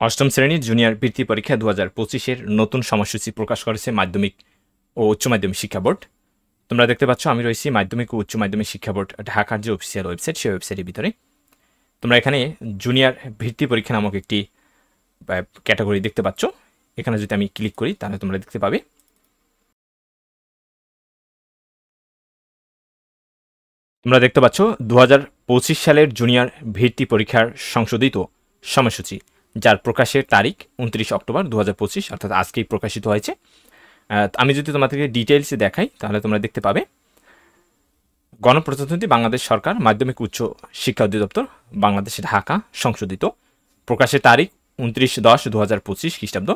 অষ্টম শ্রেণীর জুনিয়র বৃত্তি পরীক্ষা 2025-এর নতুন সময়সূচি প্রকাশ করেছে মাধ্যমিক ও উচ্চ মাধ্যমিক শিক্ষা বোর্ড। তোমরা দেখতে পাচ্ছ আমি রয়েছি মাধ্যমিক ও উচ্চ মাধ্যমিক শিক্ষা বোর্ড ঢাকার যে অফিসিয়াল ওয়েবসাইট, সেই ওয়েবসাইটের ভিতরে। তোমরা এখানে জুনিয়র বৃত্তি পরীক্ষা নামক একটি ক্যাটাগরি দেখতে পাচ্ছ। এখানে যদি আমি ক্লিক করি তাহলে তোমরা দেখতে পাবে তোমরা দেখতে পাচ্ছ 2025 সালের জুনিয়র বৃত্তি পরীক্ষার সংশোধিত সময়সূচি, যার প্রকাশের তারিখ 29 অক্টোবর 2025, অর্থাৎ আজকেই প্রকাশিত হয়েছে। আমি যদি তোমাদেরকে ডিটেইলসে দেখাই তাহলে তোমরা দেখতে পাবে গণপ্রজাতন্ত্রী বাংলাদেশ সরকার মাধ্যমিক উচ্চ শিক্ষা অধিদপ্তর বাংলাদেশ ঢাকা সংশোধিত, প্রকাশের তারিখ 29/10/2025 খ্রিস্টাব্দ।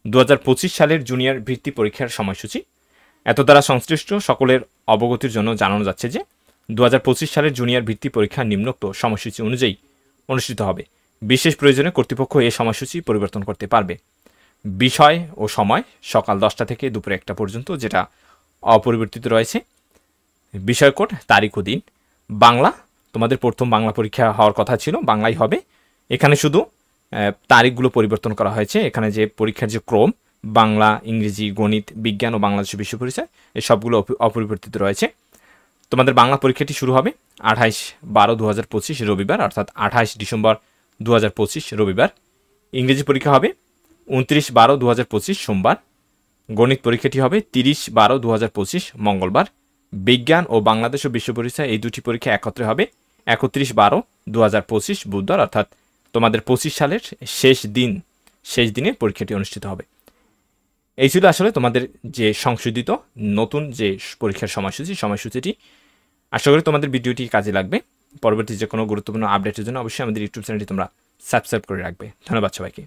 2025 সালের জুনিয়র বৃত্তি পরীক্ষার সময়সূচি এত দ্বারা সংশ্লিষ্ট সকলের অবগতির জন্য জানানো যাচ্ছে যে 2025 সালের জুনিয়র বৃত্তি পরীক্ষা নিম্নোক্ত সময়সূচি অনুযায়ী অনুষ্ঠিত হবে। বিশেষ প্রয়োজনে কর্তৃপক্ষ এই সময়সূচি পরিবর্তন করতে পারবে। বিষয় ও সময় সকাল 10টা থেকে দুপুর 1টা পর্যন্ত, যেটা অপরিবর্তিত রয়েছে। বিষয় কোড, তারিখ ও দিন। বাংলা, তোমাদের প্রথম বাংলা পরীক্ষা হওয়ার কথা ছিল, বাংলাই হবে। এখানে শুধু তারিখগুলো পরিবর্তন করা হয়েছে। এখানে যে পরীক্ষার যে ক্রম, বাংলা, ইংরেজি, গণিত, বিজ্ঞান ও বাংলাদেশ বিশ্ব পরিচয়, এই সবগুলো অপরিবর্তিত রয়েছে। তোমাদের বাংলা পরীক্ষাটি শুরু হবে 28/12/2025 রবিবার, অর্থাৎ 28 ডিসেম্বর 2025 রবিবার। ইংরেজি পরীক্ষা হবে 29/12/2025 সোমবার। গণিত পরীক্ষাটি হবে 30/12/2025 মঙ্গলবার। বিজ্ঞান ও বাংলাদেশ ও বিশ্ব পরিচয়, এই দুটি পরীক্ষা একত্রে হবে 31/12/2025 বুধবার, অর্থাৎ তোমাদের 25 সালের শেষ দিনে পরীক্ষাটি অনুষ্ঠিত হবে। এই ছিল আসলে তোমাদের যে সংশোধিত নতুন যে পরীক্ষার সময়সূচিটি। আশা করি তোমাদের ভিডিওটি কাজে লাগবে। পরবর্তী যে কোনো গুরুত্বপূর্ণ আপডেটের জন্য অবশ্যই আমাদের ইউটিউব চ্যানেলটি তোমরা সাবস্ক্রাইব করে রাখবে। ধন্যবাদ সবাইকে।